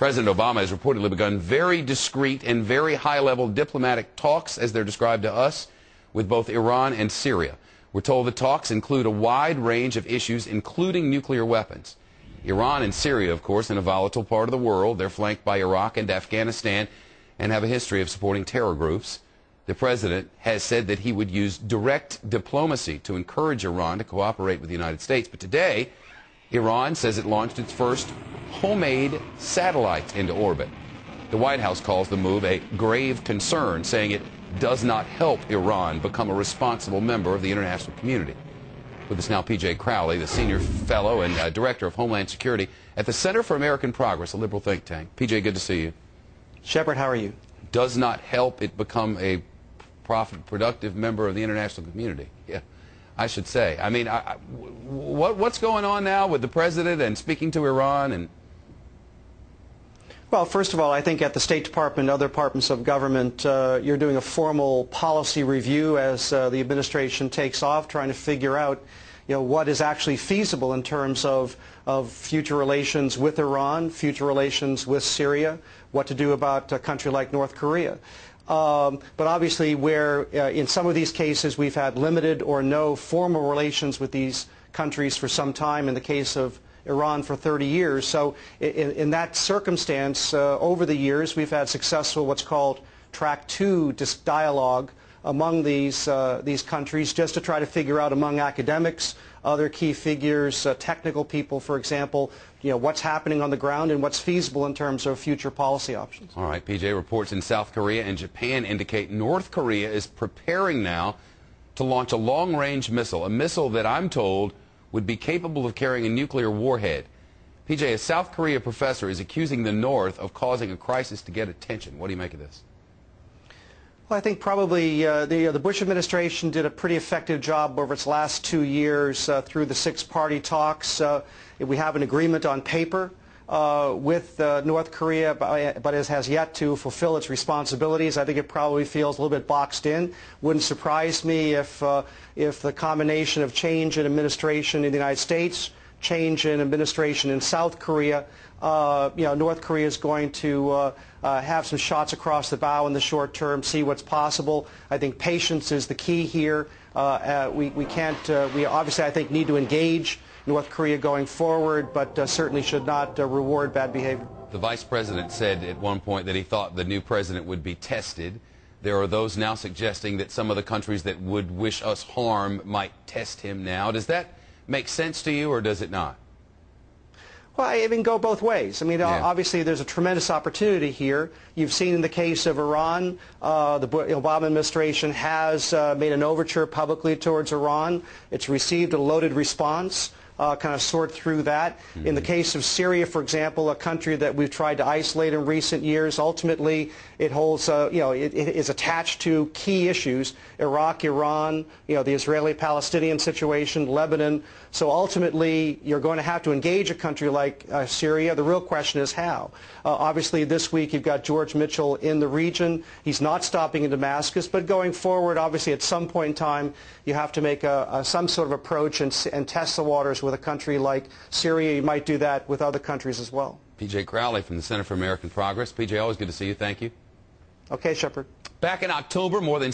President Obama has reportedly begun very discreet and very high-level diplomatic talks, as they're described to us, with both Iran and Syria. We're told the talks include a wide range of issues, including nuclear weapons. Iran and Syria, of course, in a volatile part of the world. They're flanked by Iraq and Afghanistan and have a history of supporting terror groups. The president has said that he would use direct diplomacy to encourage Iran to cooperate with the United States. But today, Iran says it launched its first homemade satellite into orbit. The White House calls the move a grave concern, saying it does not help Iran become a responsible member of the international community. With us now, P.J. Crowley, the senior fellow and director of Homeland Security at the Center for American Progress, a liberal think tank. P.J., good to see you. Shepard, how are you? Does not help it become a productive member of the international community. Yeah, I should say. I mean, what's going on now with the president and speaking to Iran? And well, first of all, I think at the State Department and other departments of government, you're doing a formal policy review as the administration takes off, trying to figure out, what is actually feasible in terms of future relations with Iran, future relations with Syria, what to do about a country like North Korea. But obviously, where in some of these cases we've had limited or no formal relations with these countries for some time, in the case of Iran for 30 years. So in that circumstance, over the years, we've had successful what's called Track 2 dialogue among these countries, just to try to figure out among academics, other key figures, technical people, for example, what's happening on the ground and what's feasible in terms of future policy options. All right, P.J., reports in South Korea and Japan indicate North Korea is preparing now to launch a long-range missile, a missile that I'm told would be capable of carrying a nuclear warhead. P.J., a South Korea professor is accusing the North of causing a crisis to get attention. What do you make of this? Well, I think probably the Bush administration did a pretty effective job over its last 2 years through the six-party talks. We have an agreement on paper with North Korea, but it has yet to fulfill its responsibilities. I think it probably feels a little bit boxed in. Wouldn't surprise me if the combination of change in administration in the United States, change in administration in South Korea, North Korea is going to have some shots across the bow in the short term, see what's possible. I think patience is the key here. We obviously, I think, need to engage North Korea going forward, but certainly should not reward bad behavior. The vice president said at one point that he thought the new president would be tested. There are those now suggesting that some of the countries that would wish us harm might test him now. Does that make sense to you, or does it not? Well, I even go both ways. I mean, obviously, there's a tremendous opportunity here. You've seen in the case of Iran, the Obama administration has made an overture publicly towards Iran. It's received a loaded response. Kind of sort through that. In the case of Syria, for example, a country that we've tried to isolate in recent years, ultimately it holds, it is attached to key issues: Iraq, Iran, the Israeli-Palestinian situation, Lebanon. So ultimately, you're going to have to engage a country like Syria. The real question is how. Obviously, this week you've got George Mitchell in the region. He's not stopping in Damascus, but going forward, obviously, at some point in time, you have to make some sort of approach and test the waters with a country like Syria. You might do that with other countries as well. P.J. Crowley from the Center for American Progress. P.J., always good to see you. Thank you. Okay, Shepard. Back in October, more than